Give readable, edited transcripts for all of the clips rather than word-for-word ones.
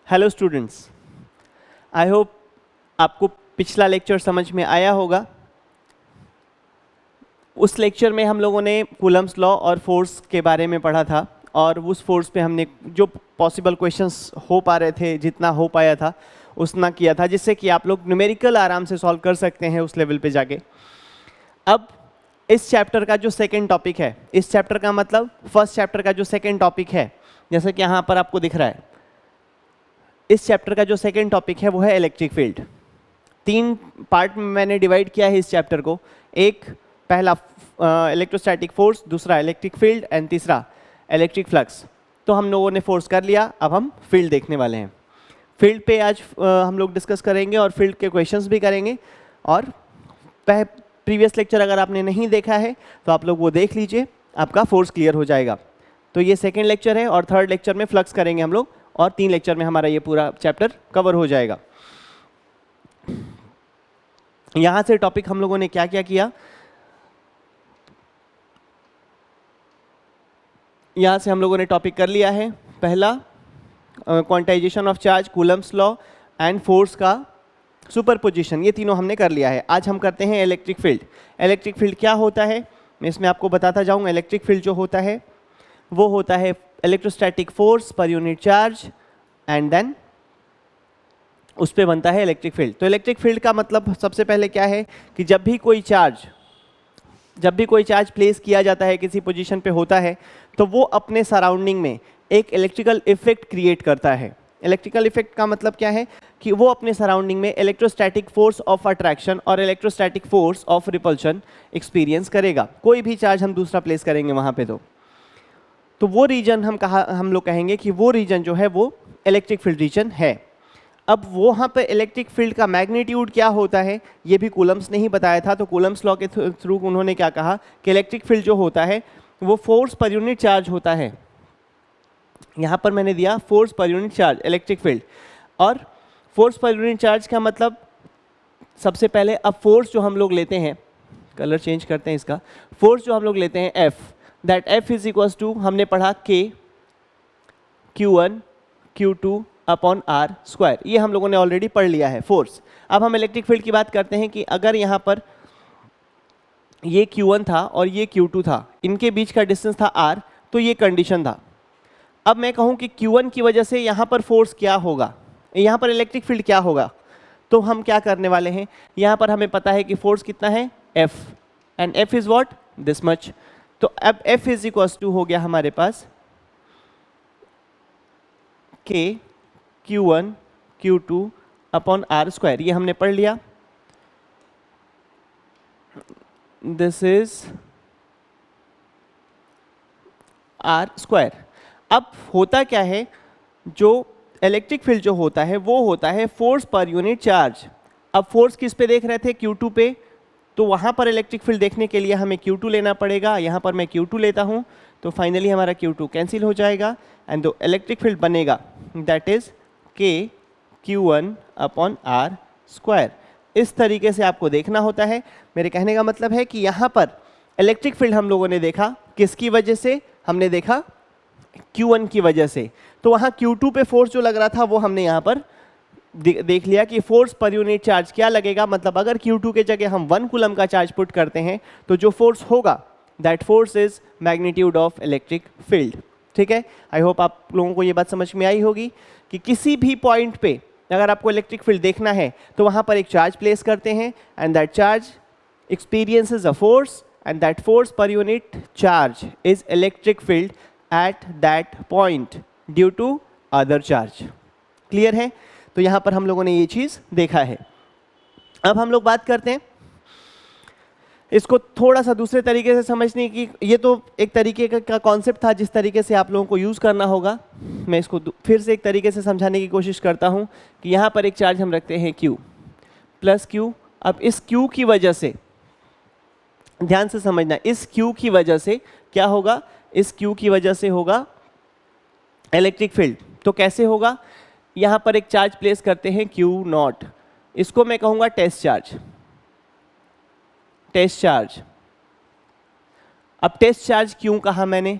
Hello students, I hope आपको पिछला lecture समझ में आया होगा। उस लेक्चर में हम लोगों ने कूलम्स लॉ और फोर्स के बारे में पढ़ा था और उस फोर्स पे हमने जो पॉसिबल क्वेश्चंस हो पा रहे थे, जितना हो पाया था उतना किया था, जिससे कि आप लोग न्यूमेरिकल आराम से सॉल्व कर सकते हैं उस लेवल पे जाके। अब इस चैप्टर का जो सेकेंड टॉपिक है, इस चैप्टर का मतलब फर्स्ट चैप्टर का जो सेकेंड टॉपिक है, जैसे कि यहाँ पर आपको दिख रहा है, इस चैप्टर का जो सेकेंड टॉपिक है वो है इलेक्ट्रिक फील्ड। 3 पार्ट में मैंने डिवाइड किया है इस चैप्टर को। एक पहला इलेक्ट्रोस्टैटिक फोर्स, दूसरा इलेक्ट्रिक फील्ड एंड तीसरा इलेक्ट्रिक फ्लक्स। तो हम लोगों ने फोर्स कर लिया, अब हम फील्ड देखने वाले हैं। फील्ड पे आज हम लोग डिस्कस करेंगे और फील्ड के क्वेश्चंस भी करेंगे। और प्रीवियस लेक्चर अगर आपने नहीं देखा है तो आप लोग वो देख लीजिए, आपका फोर्स क्लियर हो जाएगा। तो ये सेकेंड लेक्चर है और थर्ड लेक्चर में फ्लक्स करेंगे हम लोग, और 3 लेक्चर में हमारा ये पूरा चैप्टर कवर हो जाएगा। यहाँ से टॉपिक हम लोगों ने क्या क्या किया, यहाँ से हम लोगों ने टॉपिक कर लिया है। पहला quantization of charge, Coulomb's law and force का सुपरपोजिशन, ये तीनों हमने कर लिया है। आज हम करते हैं इलेक्ट्रिक फील्ड। इलेक्ट्रिक फील्ड क्या होता है मैं इसमें आपको बताता जाऊँगा। इलेक्ट्रिक फील्ड जो होता है वो होता है electrostatic force per unit charge and then उस पे बनता है इलेक्ट्रिक फील्ड। तो इलेक्ट्रिक फील्ड का मतलब सबसे पहले क्या है कि जब भी कोई चार्ज प्लेस किया जाता है, किसी पोजीशन पे होता है, तो वो अपने सराउंडिंग में एक इलेक्ट्रिकल इफेक्ट क्रिएट करता है। इलेक्ट्रिकल इफेक्ट का मतलब क्या है कि वो अपने सराउंडिंग में इलेक्ट्रोस्टैटिक फोर्स ऑफ अट्रैक्शन और electrostatic force of repulsion experience करेगा। कोई भी चार्ज हम दूसरा प्लेस करेंगे वहाँ पे तो वो रीजन हम लोग कहेंगे कि वो रीजन जो है वो इलेक्ट्रिक फील्ड रीजन है। अब वहाँ पे इलेक्ट्रिक फील्ड का मैग्नीट्यूड क्या होता है ये भी कूलम्स ने ही बताया था। तो कूलम्स लॉ के थ्रू उन्होंने क्या कहा कि इलेक्ट्रिक फील्ड जो होता है वो फोर्स पर यूनिट चार्ज होता है। यहाँ पर मैंने दिया force per unit charge electric field. और फोर्स पर यूनिट चार्ज का मतलब सबसे पहले अब फोर्स जो हम लोग लेते हैं, कलर चेंज करते हैं इसका, फोर्स जो हम लोग लेते हैं F, that F is equals to हमने पढ़ा K Q1 Q2 upon R square. ये हम लोगों ने ऑलरेडी पढ़ लिया है फोर्स। अब हम इलेक्ट्रिक फील्ड की बात करते हैं कि अगर यहाँ पर ये Q1 था और ये Q2 था, इनके बीच का डिस्टेंस था R, तो ये कंडीशन था। अब मैं कहूँ कि Q1 की वजह से यहाँ पर फोर्स क्या होगा, यहाँ पर इलेक्ट्रिक फील्ड क्या होगा, तो हम क्या करने वाले हैं, यहाँ पर हमें पता है कि फोर्स कितना है F, and F is what, this much. तो अब F इज इक्वल्स टू हो गया हमारे पास K Q1 Q2 upon R square. ये हमने पढ़ लिया। This is R square. अब होता क्या है, जो इलेक्ट्रिक फील्ड जो होता है वो होता है फोर्स पर यूनिट चार्ज। अब फोर्स किस पे देख रहे थे, Q2 पे, तो वहाँ पर इलेक्ट्रिक फील्ड देखने के लिए हमें Q2 लेना पड़ेगा। यहाँ पर मैं Q2 लेता हूँ तो फाइनली हमारा Q2 कैंसिल हो जाएगा एंड जो इलेक्ट्रिक फील्ड बनेगा that is K Q1 upon R square. इस तरीके से आपको देखना होता है। मेरे कहने का मतलब है कि यहाँ पर इलेक्ट्रिक फील्ड हम लोगों ने देखा किसकी वजह से, हमने देखा Q1 की वजह से। तो वहाँ Q2 पे फोर्स जो लग रहा था वो हमने यहाँ पर देख लिया कि फोर्स पर यूनिट चार्ज क्या लगेगा। मतलब अगर Q2 के जगह हम 1 कूलम का चार्ज पुट करते हैं तो जो फोर्स होगा that force is magnitude of electric field. ठीक है, आई होप आप लोगों को ये बात समझ में आई होगी कि किसी भी पॉइंट पे अगर आपको इलेक्ट्रिक फील्ड देखना है तो वहाँ पर एक चार्ज प्लेस करते हैं and that charge experiences a force and that force per unit charge is electric field at that point due to other charge। Clear है? तो यहाँ पर हम लोगों ने ये चीज़ देखा है। अब हम लोग बात करते हैं इसको थोड़ा सा दूसरे तरीके से समझने की। ये तो एक तरीके का कॉन्सेप्ट था जिस तरीके से आप लोगों को यूज़ करना होगा। मैं इसको फिर से एक तरीके से समझाने की कोशिश करता हूँ कि यहाँ पर एक चार्ज हम रखते हैं Q प्लस Q। अब इस Q की वजह से, ध्यान से समझना, इस Q की वजह से क्या होगा, इस Q की वजह से होगा इलेक्ट्रिक फील्ड। तो कैसे होगा, यहाँ पर एक चार्ज प्लेस करते हैं Q0, इसको मैं कहूँगा टेस्ट चार्ज। टेस्ट चार्ज, अब टेस्ट चार्ज क्यों कहा मैंने,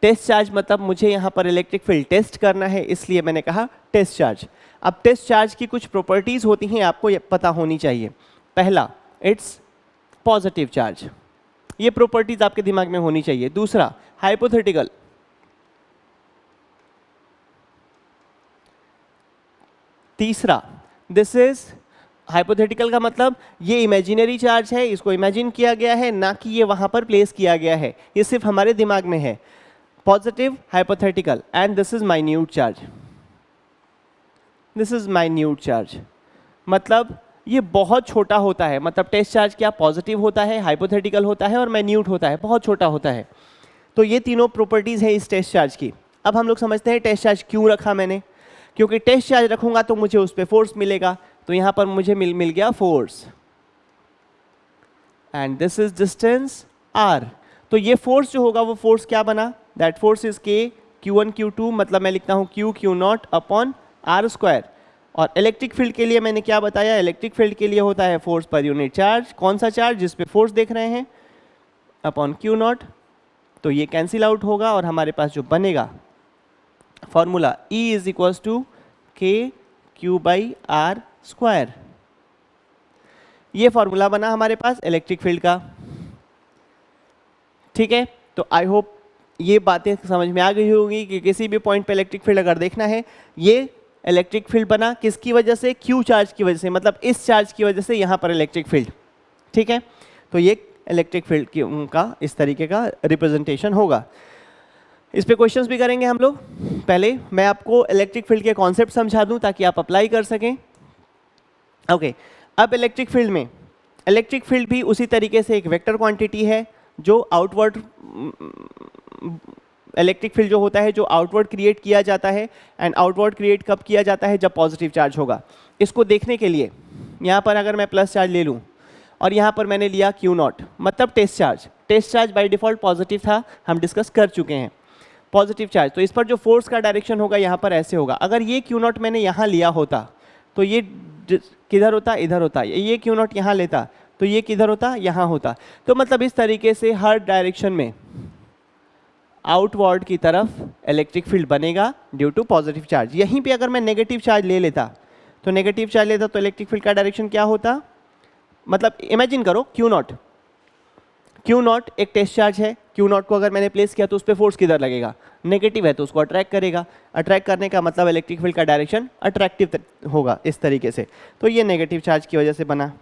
टेस्ट चार्ज मतलब मुझे यहाँ पर इलेक्ट्रिक फील्ड टेस्ट करना है, इसलिए मैंने कहा टेस्ट चार्ज। अब टेस्ट चार्ज की कुछ प्रॉपर्टीज होती हैं, आपको ये पता होनी चाहिए। पहला, इट्स पॉजिटिव चार्ज, ये प्रॉपर्टीज आपके दिमाग में होनी चाहिए। दूसरा, हाइपोथेटिकल। तीसरा, दिस इज हाइपोथेटिकल का मतलब ये इमेजिनरी चार्ज है, इसको इमेजिन किया गया है, ना कि ये वहां पर प्लेस किया गया है, ये सिर्फ हमारे दिमाग में है। Positive, hypothetical, and this is minute charge. This is minute charge मतलब ये बहुत छोटा होता है। मतलब टेस्ट चार्ज क्या पॉजिटिव होता है, हाइपोथेटिकल होता है और माइन्यूट होता है, बहुत छोटा होता है। तो ये तीनों प्रॉपर्टीज है इस टेस्ट चार्ज की। अब हम लोग समझते हैं टेस्ट चार्ज क्यों रखा मैंने, क्योंकि टेस्ट चार्ज रखूंगा तो मुझे उस पर फोर्स मिलेगा। तो यहां पर मुझे मिल गया force, and this is distance r। तो ये फोर्स जो होगा वो फोर्स क्या बना, that force is k q1 q2, मतलब मैं लिखता हूं q q not upon r square. और इलेक्ट्रिक फील्ड के लिए मैंने क्या बताया, इलेक्ट्रिक फील्ड के लिए होता है फोर्स पर यूनिट चार्ज। कौन सा चार्ज, जिस पे फोर्स देख रहे हैं, अपॉन q नॉट। तो ये कैंसिल आउट होगा और हमारे पास जो बनेगा formula E is equals to k q by r square. ये फॉर्मूला बना हमारे पास इलेक्ट्रिक फील्ड का। ठीक है, तो आई होप ये बातें समझ में आ गई होगी कि किसी भी पॉइंट पे इलेक्ट्रिक फील्ड अगर देखना है, ये इलेक्ट्रिक फील्ड बना किसकी वजह से, क्यू चार्ज की वजह से, मतलब इस चार्ज की वजह से यहाँ पर इलेक्ट्रिक फील्ड। ठीक है, तो ये इलेक्ट्रिक फील्ड का इस तरीके का रिप्रेजेंटेशन होगा। इस पे क्वेश्चंस भी करेंगे हम लोग। पहले मैं आपको इलेक्ट्रिक फील्ड के कॉन्सेप्ट समझा दूं ताकि आप अप्लाई कर सकें। ओके, अब इलेक्ट्रिक फील्ड में, इलेक्ट्रिक फील्ड भी उसी तरीके से एक वेक्टर क्वांटिटी है जो आउटवर्ड, इलेक्ट्रिक फील्ड जो होता है जो आउटवर्ड क्रिएट किया जाता है। एंड आउटवर्ड क्रिएट कब किया जाता है, जब पॉजिटिव चार्ज होगा। इसको देखने के लिए यहाँ पर अगर मैं प्लस चार्ज ले लूँ और यहाँ पर मैंने लिया क्यू नॉट, मतलब test charge. Test charge by default positive था, हम डिस्कस कर चुके हैं पॉजिटिव चार्ज। तो इस पर जो फोर्स का डायरेक्शन होगा यहाँ पर ऐसे होगा। अगर ये क्यू नॉट मैंने यहाँ लिया होता तो ये किधर होता, इधर होता। ये क्यू नॉट यहाँ लेता तो ये किधर होता, यहाँ होता। तो मतलब इस तरीके से हर डायरेक्शन में आउटवर्ड की तरफ इलेक्ट्रिक फील्ड बनेगा ड्यू टू पॉजिटिव चार्ज। यहीं पे अगर मैं नेगेटिव चार्ज ले लेता तो इलेक्ट्रिक फील्ड का डायरेक्शन क्या होता, मतलब इमेजिन करो क्यू नॉट एक टेस्ट चार्ज है। क्यू नॉट को अगर मैंने प्लेस किया तो उस पर फोर्स किधर लगेगा, नेगेटिव है तो उसको अट्रैक्ट करेगा। अट्रैक्ट करने का मतलब इलेक्ट्रिक फील्ड का डायरेक्शन अट्रैक्टिव होगा इस तरीके से। तो ये नेगेटिव चार्ज की वजह से बना।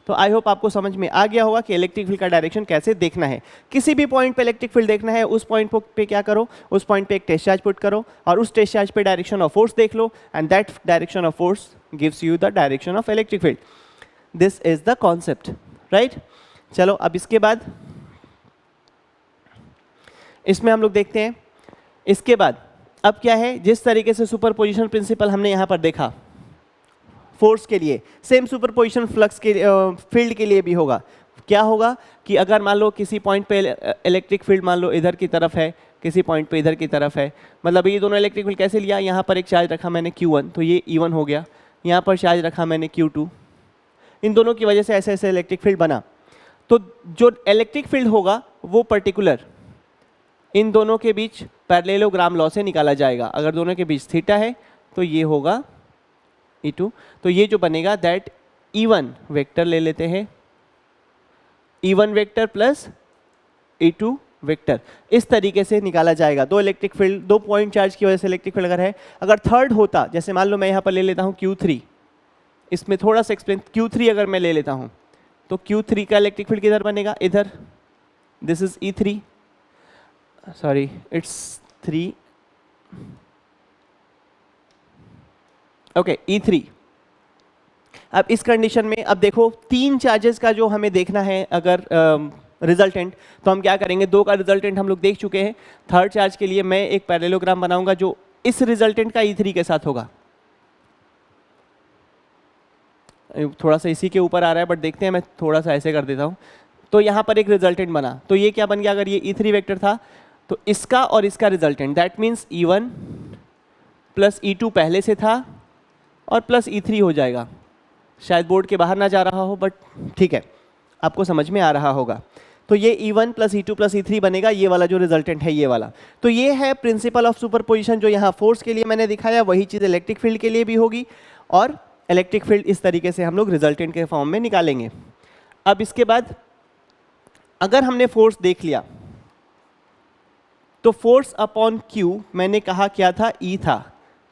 तो आई होप आपको समझ में आ गया होगा कि इलेक्ट्रिक फील्ड का डायरेक्शन कैसे देखना है। किसी भी पॉइंट पे इलेक्ट्रिक फील्ड देखना है, उस पॉइंट पे क्या करो, उस पॉइंट पे एक टेस्ट चार्ज पुट करो और उस टेस्ट चार्ज पे डायरेक्शन ऑफ फोर्स देख लो, and that direction of force gives you the direction of electric field. This is the concept, right. चलो अब इसके बाद इसमें हम लोग देखते हैं। इसके बाद अब क्या है, जिस तरीके से सुपरपोजिशन प्रिंसिपल हमने यहाँ पर देखा फोर्स के लिए, सेम सुपरपोजिशन फ्लक्स के फील्ड के लिए भी होगा। क्या होगा कि अगर मान लो किसी पॉइंट पे इलेक्ट्रिक फील्ड मान लो इधर की तरफ है, किसी पॉइंट पे इधर की तरफ है, मतलब ये दोनों इलेक्ट्रिक फील्ड कैसे लिया, यहाँ पर एक चार्ज रखा मैंने Q1 तो ये E1 हो गया, यहाँ पर चार्ज रखा मैंने Q2, इन दोनों की वजह से ऐसे ऐसे इलेक्ट्रिक फील्ड बना। तो जो इलेक्ट्रिक फील्ड होगा वो पर्टिकुलर इन दोनों के बीच पैरेललोग्राम लॉ से निकाला जाएगा। अगर दोनों के बीच थीटा है तो ये होगा E2। तो ये जो बनेगा दैट E1 वेक्टर ले लेते हैं, E1 vector plus E2 vector, इस तरीके से निकाला जाएगा। दो इलेक्ट्रिक फील्ड, दो पॉइंट चार्ज की वजह से इलेक्ट्रिक फील्ड अगर है, अगर थर्ड होता, जैसे मान लो मैं यहाँ पर ले लेता हूँ Q3, इसमें थोड़ा सा एक्सप्लेन, Q3 अगर मैं ले लेता हूँ तो Q3 का इलेक्ट्रिक फील्ड किधर बनेगा, इधर। This is E3, sorry it's 3, okay E3। अब इस कंडीशन में अब देखो तीन चार्जेस का जो हमें देखना है अगर रिजल्टेंट, तो हम क्या करेंगे, दो का रिजल्टेंट हम लोग देख चुके हैं। थर्ड चार्ज के लिए मैं एक पैरेललोग्राम बनाऊंगा जो इस रिजल्टेंट का E3 के साथ होगा। थोड़ा सा इसी के ऊपर आ रहा है बट देखते हैं, मैं थोड़ा सा ऐसे कर देता हूँ। तो यहाँ पर एक रिजल्टेंट बना, तो ये क्या बन गया, अगर ये E3 वेक्टर था तो इसका और इसका resultant, that means E1 plus E2 पहले से था और प्लस E3 हो जाएगा। शायद बोर्ड के बाहर ना जा रहा हो बट ठीक है, आपको समझ में आ रहा होगा। तो ये E1 plus E2 plus E3 बनेगा, ये वाला जो रिजल्टेंट है ये वाला। तो ये है प्रिंसिपल ऑफ सुपरपोजिशन जो यहाँ फोर्स के लिए मैंने दिखाया, वही चीज़ इलेक्ट्रिक फील्ड के लिए भी होगी, और इलेक्ट्रिक फील्ड इस तरीके से हम लोग रिजल्टेंट के फॉर्म में निकालेंगे। अब इसके बाद अगर हमने फोर्स देख लिया तो फोर्स अपॉन क्यू मैंने कहा क्या था, ई था,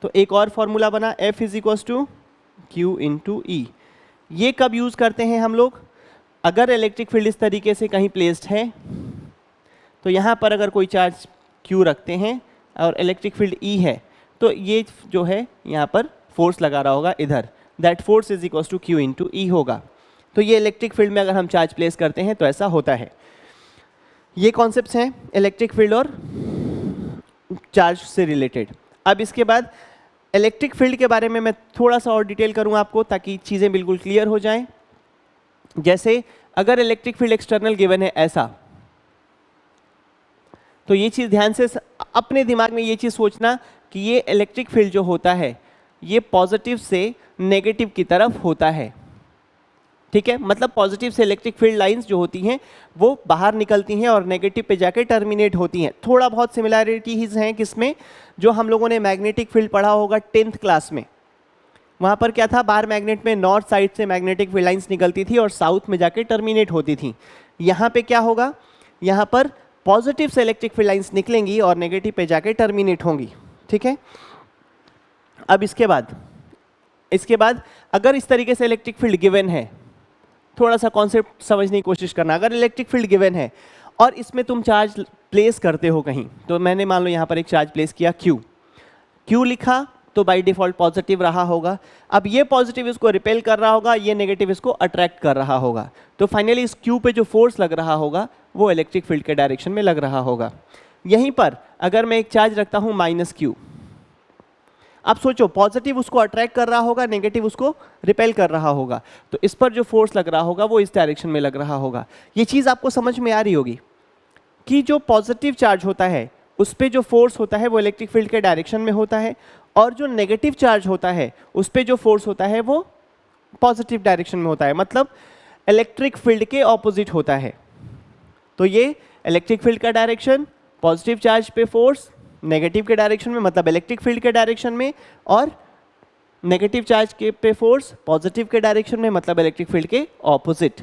तो एक और फॉर्मूला बना F is equal to q into e. ये कब यूज करते हैं हम लोग, अगर इलेक्ट्रिक फील्ड इस तरीके से कहीं प्लेस्ड है, तो यहाँ पर अगर कोई चार्ज क्यू रखते हैं और इलेक्ट्रिक फील्ड ई है, तो ये जो है यहाँ पर फोर्स लगा रहा होगा इधर, that force is equal to q into e होगा। तो ये इलेक्ट्रिक फील्ड में अगर हम चार्ज प्लेस करते हैं तो ऐसा होता है। ये कॉन्सेप्ट्स हैं इलेक्ट्रिक फील्ड और चार्ज से रिलेटेड। अब इसके बाद इलेक्ट्रिक फील्ड के बारे में मैं थोड़ा सा और डिटेल करूंगा आपको, ताकि चीज़ें बिल्कुल क्लियर हो जाएं। जैसे अगर इलेक्ट्रिक फील्ड एक्सटर्नल गिवन है ऐसा, तो ये चीज़ ध्यान से अपने दिमाग में ये चीज़ सोचना कि ये इलेक्ट्रिक फील्ड जो होता है ये पॉजिटिव से नेगेटिव की तरफ होता है, ठीक है। मतलब पॉजिटिव से इलेक्ट्रिक फील्ड लाइंस जो होती हैं वो बाहर निकलती हैं और नेगेटिव पे जाके टर्मिनेट होती हैं। थोड़ा बहुत सिमिलैरिटीज हैं किसमें, जो हम लोगों ने मैग्नेटिक फील्ड पढ़ा होगा 10th क्लास में। वहाँ पर क्या था, बार मैग्नेट में नॉर्थ साइड से मैग्नेटिक फील्ड लाइंस निकलती थी और साउथ में जाके टर्मिनेट होती थी। यहाँ पे क्या होगा, यहाँ पर पॉजिटिव से इलेक्ट्रिक फील्ड लाइंस निकलेंगी और नेगेटिव पे जाके टर्मिनेट होंगी, ठीक है। अब इसके बाद अगर इस तरीके से इलेक्ट्रिक फील्ड गिवन है, थोड़ा सा कॉन्सेप्ट समझने की कोशिश करना। अगर इलेक्ट्रिक फील्ड गिवन है और इसमें तुम चार्ज प्लेस करते हो कहीं, तो मैंने मान लो यहाँ पर एक चार्ज प्लेस किया Q लिखा, तो बाय डिफॉल्ट पॉजिटिव रहा होगा। अब ये पॉजिटिव इसको रिपेल कर रहा होगा, ये नेगेटिव इसको अट्रैक्ट कर रहा होगा, तो फाइनली इस Q पे जो फोर्स लग रहा होगा वो इलेक्ट्रिक फील्ड के डायरेक्शन में लग रहा होगा। यहीं पर अगर मैं एक चार्ज रखता हूँ -Q, अब सोचो पॉजिटिव उसको अट्रैक्ट कर रहा होगा, नेगेटिव उसको रिपेल कर रहा होगा, तो इस पर जो फोर्स लग रहा होगा वो इस डायरेक्शन में लग रहा होगा। ये चीज़ आपको समझ में आ रही होगी कि जो पॉजिटिव चार्ज होता है उस पर जो फोर्स होता है वो इलेक्ट्रिक फील्ड के डायरेक्शन में होता है, और जो नेगेटिव चार्ज होता है उस पर जो फोर्स होता है वो पॉजिटिव डायरेक्शन में होता है, मतलब इलेक्ट्रिक फील्ड के ऑपोजिट होता है। तो ये इलेक्ट्रिक फील्ड का डायरेक्शन, पॉजिटिव चार्ज पे फोर्स नेगेटिव के डायरेक्शन में मतलब इलेक्ट्रिक फील्ड के डायरेक्शन में, और नेगेटिव चार्ज के पे फोर्स पॉजिटिव के डायरेक्शन में मतलब इलेक्ट्रिक फील्ड के ऑपोजिट।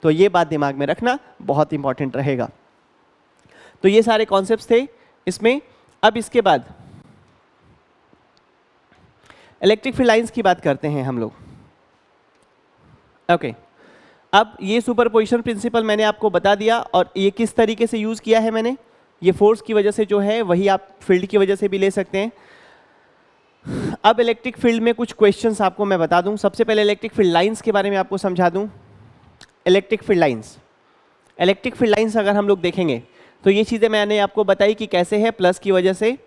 तो ये बात दिमाग में रखना बहुत इंपॉर्टेंट रहेगा। तो ये सारे कॉन्सेप्ट्स थे इसमें। अब इसके बाद इलेक्ट्रिक फील्ड लाइंस की बात करते हैं हम लोग। ओके, अब ये सुपरपोजिशन प्रिंसिपल मैंने आपको बता दिया, और ये किस तरीके से यूज किया है मैंने, ये फोर्स की वजह से जो है वही आप फील्ड की वजह से भी ले सकते हैं। अब इलेक्ट्रिक फील्ड में कुछ क्वेश्चंस आपको मैं बता दूं। सबसे पहले इलेक्ट्रिक फील्ड लाइंस के बारे में आपको समझा दूं। इलेक्ट्रिक फील्ड लाइंस अगर हम लोग देखेंगे तो ये चीज़ें मैंने आपको बताई कि कैसे है। प्लस की वजह से,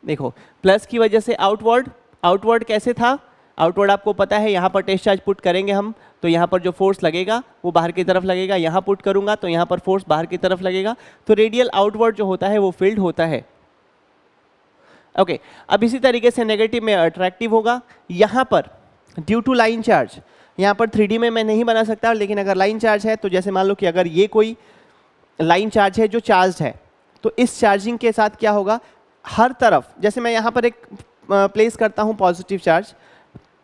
देखो प्लस की वजह से आउटवर्ड कैसे था, आउटवर्ड आपको पता है, यहाँ पर टेस्ट चार्ज पुट करेंगे हम तो यहाँ पर जो फोर्स लगेगा वो बाहर की तरफ लगेगा, यहाँ पुट करूँगा तो यहाँ पर फोर्स बाहर की तरफ लगेगा, तो रेडियल आउटवर्ड जो होता है वो फील्ड होता है। ओके, अब इसी तरीके से नेगेटिव में अट्रैक्टिव होगा। यहाँ पर ड्यू टू लाइन चार्ज, यहाँ पर 3D में मैं नहीं बना सकता, लेकिन अगर लाइन चार्ज है तो जैसे मान लो कि अगर ये कोई लाइन चार्ज है जो चार्ज है, तो इस चार्जिंग के साथ क्या होगा, हर तरफ, जैसे मैं यहाँ पर एक प्लेस करता हूँ पॉजिटिव चार्ज,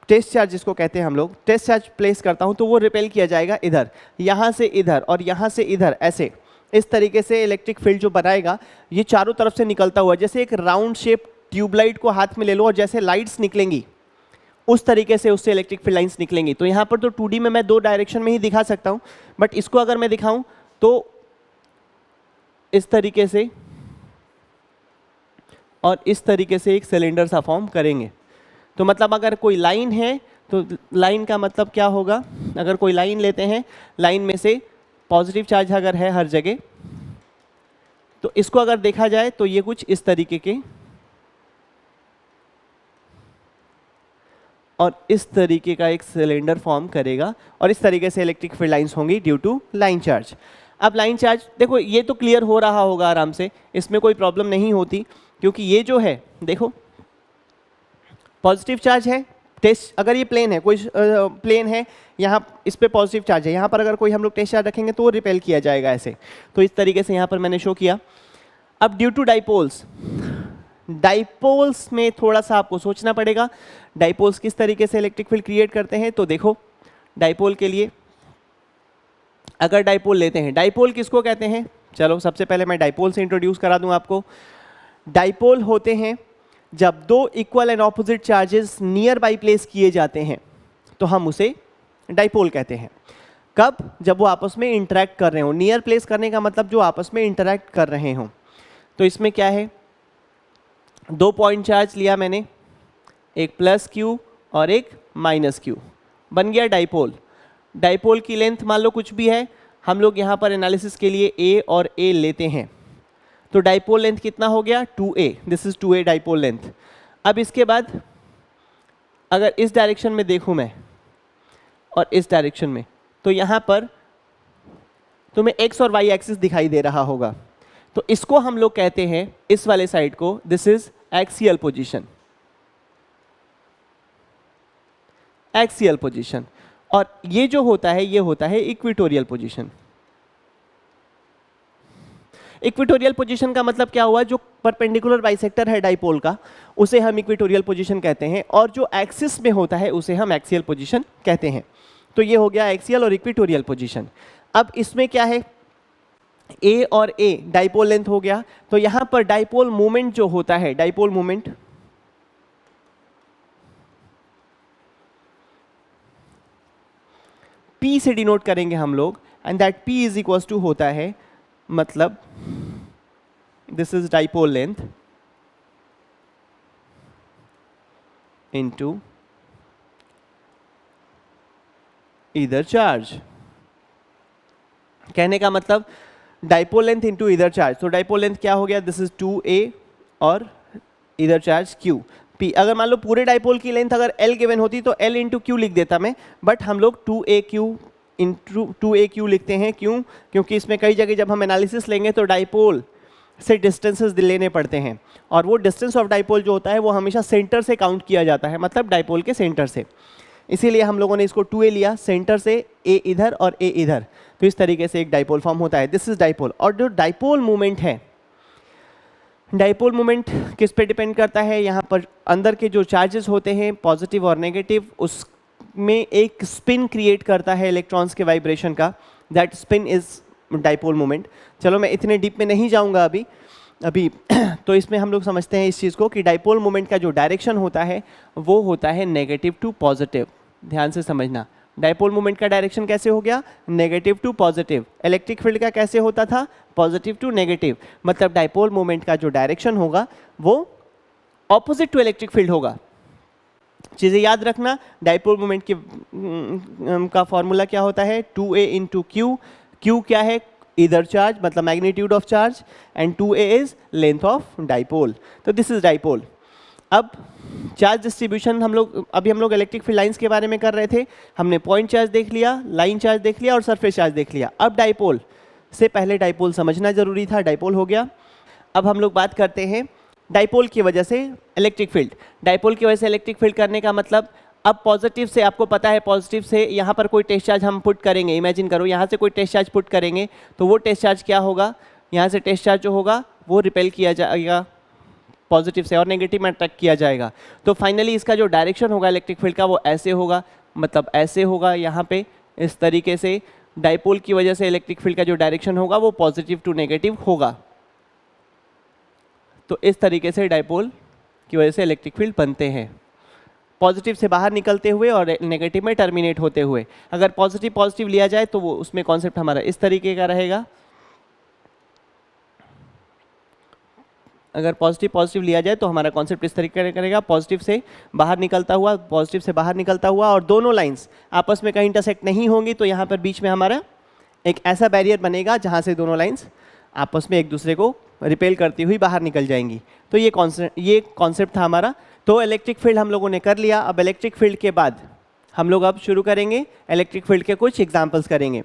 टेस्ट चार्ज जिसको कहते हैं हम लोग, टेस्ट चार्ज प्लेस करता हूँ तो वो रिपेल किया जाएगा इधर, यहाँ से इधर और यहाँ से इधर, ऐसे इस तरीके से इलेक्ट्रिक फील्ड जो बनाएगा ये चारों तरफ से निकलता हुआ, जैसे एक राउंड शेप ट्यूबलाइट को हाथ में ले लो और जैसे लाइट्स निकलेंगी उस तरीके से उससे इलेक्ट्रिक फील्ड लाइंस निकलेंगी। तो यहाँ पर तो 2D में मैं 2 डायरेक्शन में ही दिखा सकता हूँ, बट इसको अगर मैं दिखाऊं तो इस तरीके से और इस तरीके से एक सिलेंडर सा फॉर्म करेंगे। तो मतलब अगर कोई लाइन है तो लाइन का मतलब क्या होगा, अगर कोई लाइन लेते हैं, लाइन में से पॉजिटिव चार्ज अगर है हर जगह, तो इसको अगर देखा जाए तो ये कुछ इस तरीके के और इस तरीके का एक सिलेंडर फॉर्म करेगा, और इस तरीके से इलेक्ट्रिक फील्ड लाइंस होंगी ड्यू टू लाइन चार्ज। अब लाइन चार्ज देखो ये तो क्लियर हो रहा होगा आराम से, इसमें कोई प्रॉब्लम नहीं होती, क्योंकि ये जो है देखो पॉजिटिव चार्ज है, टेस्ट, अगर ये प्लेन है, कोई प्लेन है, यहाँ इस पे पॉजिटिव चार्ज है, यहाँ पर अगर कोई हम लोग टेस्ट चार्ज रखेंगे तो वो रिपेल किया जाएगा ऐसे। तो इस तरीके से यहाँ पर मैंने शो किया। अब ड्यू टू डाइपोल्स, डाइपोल्स में थोड़ा सा आपको सोचना पड़ेगा, डाइपोल्स किस तरीके से इलेक्ट्रिक फील्ड क्रिएट करते हैं। तो देखो, डाइपोल के लिए अगर डाइपोल लेते हैं, डाइपोल किसको कहते हैं, चलो सबसे पहले मैं डाइपोल से इंट्रोड्यूस करा दूं आपको। डाइपोल होते हैं जब दो equal and opposite charges near by place किए जाते हैं तो हम उसे डाइपोल कहते हैं। कब? जब वो आपस में इंटरैक्ट कर रहे हो। नियर प्लेस करने का मतलब जो आपस में इंटरैक्ट कर रहे हो। तो इसमें क्या है, दो पॉइंट चार्ज लिया मैंने, एक प्लस क्यू और एक माइनस क्यू, बन गया डाइपोल। डाइपोल की लेंथ मान लो कुछ भी है, हम लोग यहाँ पर एनालिसिस के लिए ए और ए लेते हैं, तो डाइपोल लेंथ कितना हो गया 2a, this is 2a dipole length. अब इसके बाद अगर इस डायरेक्शन में देखूं मैं और इस डायरेक्शन में, तो यहाँ पर तुम्हें x और y एक्सिस दिखाई दे रहा होगा, तो इसको हम लोग कहते हैं, इस वाले साइड को, this is axial position, axial position. और ये जो होता है, ये होता है इक्वेटोरियल पोजीशन। इक्वेटोरियल पोजीशन का मतलब क्या हुआ, जो परपेंडिकुलर बाइसेक्टर है डाइपोल का, उसे हम इक्वेटोरियल पोजीशन कहते हैं, और जो एक्सिस में होता है उसे हम एक्सियल पोजीशन कहते हैं। तो ये हो गया एक्सियल और इक्वेटोरियल पोजीशन। अब इसमें क्या है, ए और ए डाइपोल लेंथ हो गया, तो यहां पर डाइपोल मोमेंट जो होता है, डाइपोल मोमेंट P से डिनोट करेंगे हम लोग, and that P is equal to होता है, मतलब this is dipole length into either charge. कहने का मतलब dipole length into either charge. तो डाइपोल लेंथ क्या हो गया, दिस इज 2a और ईदर चार्ज q p। अगर मान लो पूरे डाइपोल की लेंथ अगर l गिवन होती तो l इंटू क्यू लिख देता मैं, बट हम लोग 2aq इंटू 2aq लिखते हैं। क्यों? क्योंकि इसमें कई जगह जब हम एनालिसिस लेंगे तो डाइपोल से डिस्टेंसेस लेने पड़ते हैं, और वो डिस्टेंस ऑफ डाइपोल जो होता है वो हमेशा सेंटर से काउंट किया जाता है, मतलब डाइपोल के सेंटर से। इसीलिए हम लोगों ने इसको 2a लिया, सेंटर से a इधर और a इधर, तो इस तरीके से एक डाइपोल फॉर्म होता है। This is dipole. और जो डाइपोल मूवमेंट है, डाइपोल मूवमेंट किस पे डिपेंड करता है, यहाँ पर अंदर के जो चार्जेस होते हैं पॉजिटिव और नेगेटिव, उसमें एक स्पिन क्रिएट करता है इलेक्ट्रॉन्स के वाइब्रेशन का, that spin is dipole movement. चलो मैं इतने डीप में नहीं जाऊँगा अभी तो इसमें हम लोग समझते हैं इस चीज़ को कि डाइपोल मूवमेंट का जो डायरेक्शन होता है वो होता है नेगेटिव टू पॉजिटिव। ध्यान से समझना, डाइपोल मूवमेंट का डायरेक्शन कैसे हो गया, negative to positive. Electric field का कैसे होता था, पॉजिटिव टू नेगेटिव। मतलब डाइपोल मूवमेंट का जो डायरेक्शन होगा वो ऑपोजिट टू इलेक्ट्रिक फील्ड होगा। चीज़ें याद रखना, डाइपोल मूवमेंट की का फॉर्मूला क्या होता है, 2a इंटू क्यू। क्यू क्या है, इधर चार्ज, मतलब magnitude of charge, and 2a is length of dipole. तो दिस इज डाइपोल। अब चार्ज डिस्ट्रीब्यूशन हम लोग इलेक्ट्रिक फील्ड लाइंस के बारे में कर रहे थे। हमने पॉइंट चार्ज देख लिया, लाइन चार्ज देख लिया और सरफेस चार्ज देख लिया। अब डाइपोल से पहले डाइपोल समझना जरूरी था, डाइपोल हो गया। अब हम लोग बात करते हैं डाइपोल की वजह से इलेक्ट्रिक फील्ड। डाइपोल की वजह से इलेक्ट्रिक फील्ड करने का मतलब, अब पॉजिटिव से आपको पता है, पॉजिटिव से यहाँ पर कोई टेस्ट चार्ज हम पुट करेंगे, इमेजिन करो यहाँ से कोई टेस्ट चार्ज पुट करेंगे, तो वो टेस्ट चार्ज क्या होगा, यहाँ से टेस्ट चार्ज जो होगा वो रिपेल किया जाएगा पॉजिटिव से और नेगेटिव में अट्रैक्ट किया जाएगा। तो फाइनली इसका जो डायरेक्शन होगा इलेक्ट्रिक फील्ड का वो ऐसे होगा, मतलब ऐसे होगा यहाँ पे, इस तरीके से। डाइपोल की वजह से इलेक्ट्रिक फील्ड का जो डायरेक्शन होगा वो पॉजिटिव टू नेगेटिव होगा। तो इस तरीके से डाइपोल की वजह से इलेक्ट्रिक फील्ड बनते हैं, पॉजिटिव से बाहर निकलते हुए और नेगेटिव में टर्मिनेट होते हुए। अगर पॉजिटिव पॉजिटिव लिया जाए तो वो उसमें कॉन्सेप्ट हमारा इस तरीके का रहेगा। अगर पॉजिटिव पॉजिटिव लिया जाए तो हमारा कॉन्सेप्ट इस तरीके का रहेगा, पॉजिटिव से बाहर निकलता हुआ, पॉजिटिव से बाहर निकलता हुआ, और दोनों लाइंस आपस में कहीं इंटरसेक्ट नहीं होंगी, तो यहाँ पर बीच में हमारा एक ऐसा बैरियर बनेगा जहाँ से दोनों लाइंस आपस में एक दूसरे को रिपेल करती हुई बाहर निकल जाएंगी। तो ये कॉन्सेप्ट था हमारा। तो इलेक्ट्रिक फील्ड हम लोगों ने कर लिया। अब इलेक्ट्रिक फील्ड के बाद हम लोग अब शुरू करेंगे इलेक्ट्रिक फील्ड के कुछ एग्जाम्पल्स करेंगे।